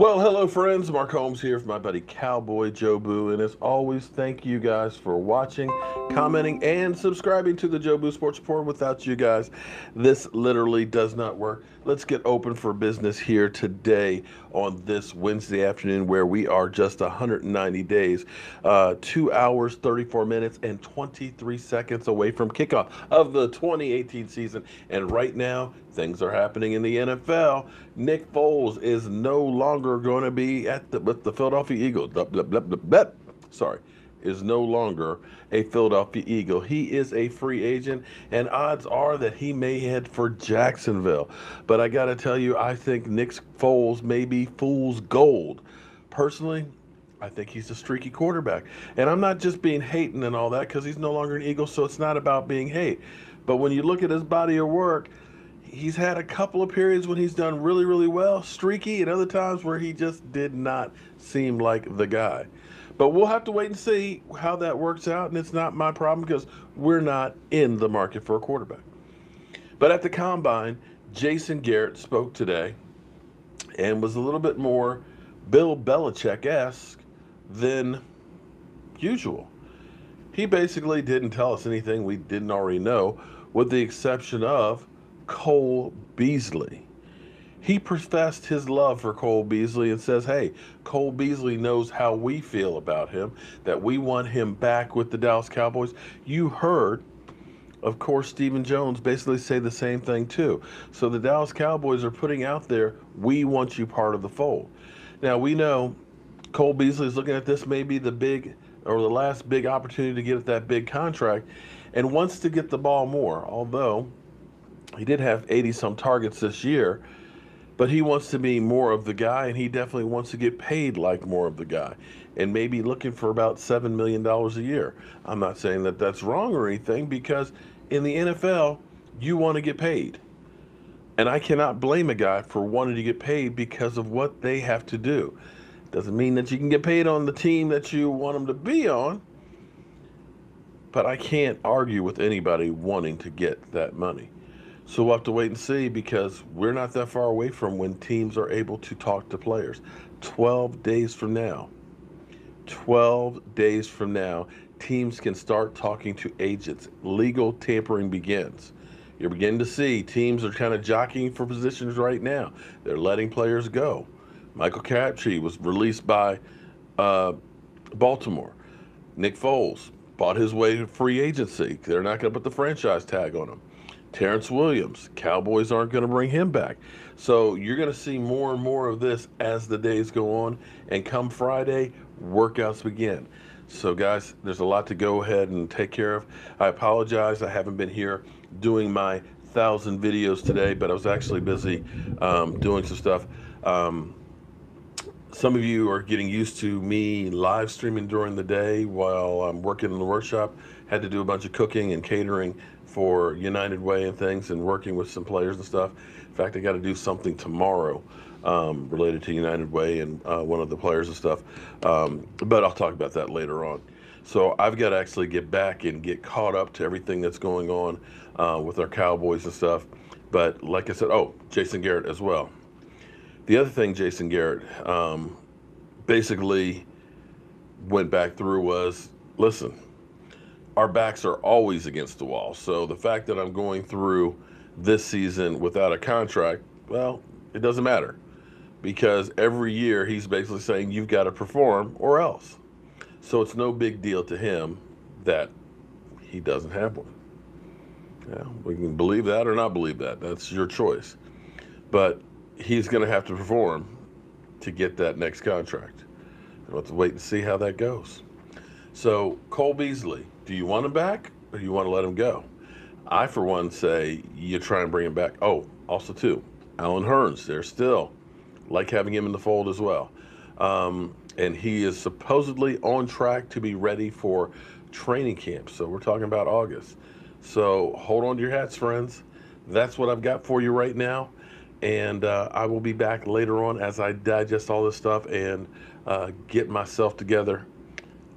Well, hello, friends. Mark Holmes here for my buddy Cowboy Joe Boo. And as always, thank you guys for watching, commenting, and subscribing to the Joe Boo Sports Report. Without you guys, this literally does not work. Let's get open for business here today on this Wednesday afternoon where we are just 190 days, 2 hours, 34 minutes, and 23 seconds away from kickoff of the 2018 season. And right now, things are happening in the NFL. Nick Foles is no longer going to be with the Philadelphia Eagles. Blah, blah, blah, blah, blah. Sorry, is no longer a Philadelphia Eagle. He is a free agent, and odds are that he may head for Jacksonville. But I got to tell you, I think Nick Foles may be fool's gold. Personally, I think he's a streaky quarterback. And I'm not just being hating and all that because he's no longer an Eagle, so it's not about being hate. But when you look at his body of work, he's had a couple of periods when he's done really, really well, streaky, and other times where he just did not seem like the guy. But we'll have to wait and see how that works out, and it's not my problem because we're not in the market for a quarterback. But at the Combine, Jason Garrett spoke today and was a little bit more Bill Belichick-esque than usual. He basically didn't tell us anything we didn't already know, with the exception of Cole Beasley. He professed his love for Cole Beasley and says, hey, Cole Beasley knows how we feel about him, that we want him back with the Dallas Cowboys. You heard, of course, Stephen Jones basically say the same thing too. So the Dallas Cowboys are putting out there, we want you part of the fold. Now, we know Cole Beasley is looking at this maybe the last big opportunity to get that big contract and wants to get the ball more, although he did have 80-some targets this year, but he wants to be more of the guy, and he definitely wants to get paid like more of the guy, and maybe looking for about $7 million a year. I'm not saying that that's wrong or anything, because in the NFL, you want to get paid. And I cannot blame a guy for wanting to get paid because of what they have to do. Doesn't mean that you can get paid on the team that you want them to be on, but I can't argue with anybody wanting to get that money. So we'll have to wait and see because we're not that far away from when teams are able to talk to players. 12 days from now, 12 days from now, teams can start talking to agents. Legal tampering begins. You're beginning to see teams are kind of jockeying for positions right now. They're letting players go. Michael Crabtree was released by Baltimore. Nick Foles bought his way to free agency. They're not going to put the franchise tag on him. Terrence Williams, Cowboys aren't going to bring him back. So you're going to see more and more of this as the days go on. And come Friday, workouts begin. So, guys, there's a lot to go ahead and take care of. I apologize. I haven't been here doing my 1,000 videos today, but I was actually busy doing some stuff. Some of you are getting used to me live streaming during the day while I'm working in the workshop. Had to do a bunch of cooking and catering for United Way and things and working with some players and stuff. In fact, I got to do something tomorrow related to United Way and one of the players and stuff. But I'll talk about that later on. So I've got to actually get back and get caught up to everything that's going on with our Cowboys and stuff. But like I said, Jason Garrett as well. The other thing Jason Garrett basically went back through was, listen, our backs are always against the wall. So the fact that I'm going through this season without a contract, well, it doesn't matter. Because every year he's basically saying you've got to perform or else. So it's no big deal to him that he doesn't have one. Yeah, we can believe that or not believe that. That's your choice. But he's going to have to perform to get that next contract. We'll have to wait and see how that goes. So, Cole Beasley, do you want him back or do you want to let him go? I, for one, say you try and bring him back. Oh, also, too, Alan Hearns, they're still like having him in the fold as well. And he is supposedly on track to be ready for training camp. So, we're talking about August. So, hold on to your hats, friends. That's what I've got for you right now. And I will be back later on as I digest all this stuff and get myself together.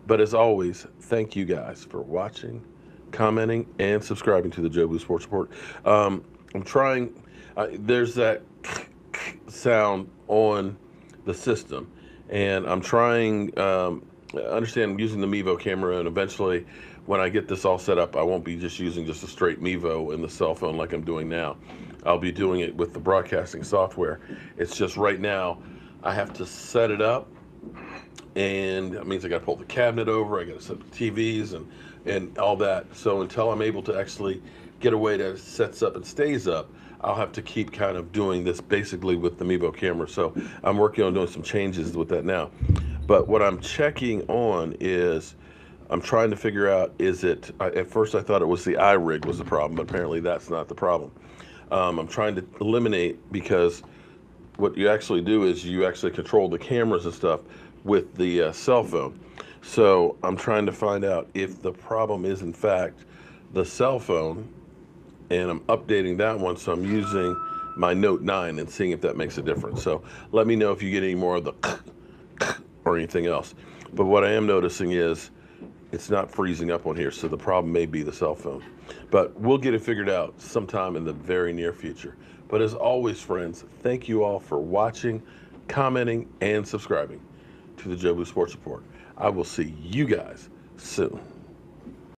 But as always, thank you guys for watching, commenting, and subscribing to the Joe Boo Sports Report. I'm trying, there's that sound on the system. And I'm trying, understand I'm using the Mevo camera, and eventually when I get this all set up, I won't be just using just a straight Mevo in the cell phone like I'm doing now. I'll be doing it with the broadcasting software. It's just right now I have to set it up, and that means I got to pull the cabinet over, I got to set the TVs and all that. So until I'm able to actually get a way that sets up and stays up, I'll have to keep kind of doing this basically with the Mevo camera. So I'm working on doing some changes with that now. But what I'm checking on is I'm trying to figure out, is it, at first I thought it was the iRig was the problem, but apparently that's not the problem. I'm trying to eliminate, because what you actually do is you actually control the cameras and stuff with the cell phone. So I'm trying to find out if the problem is in fact the cell phone, and I'm updating that one. So I'm using my Note 9 and seeing if that makes a difference. So let me know if you get any more of the or anything else. But what I am noticing is it's not freezing up on here, so the problem may be the cell phone. But we'll get it figured out sometime in the very near future. But as always, friends, thank you all for watching, commenting, and subscribing to the Joe Boo Sports Report. I will see you guys soon.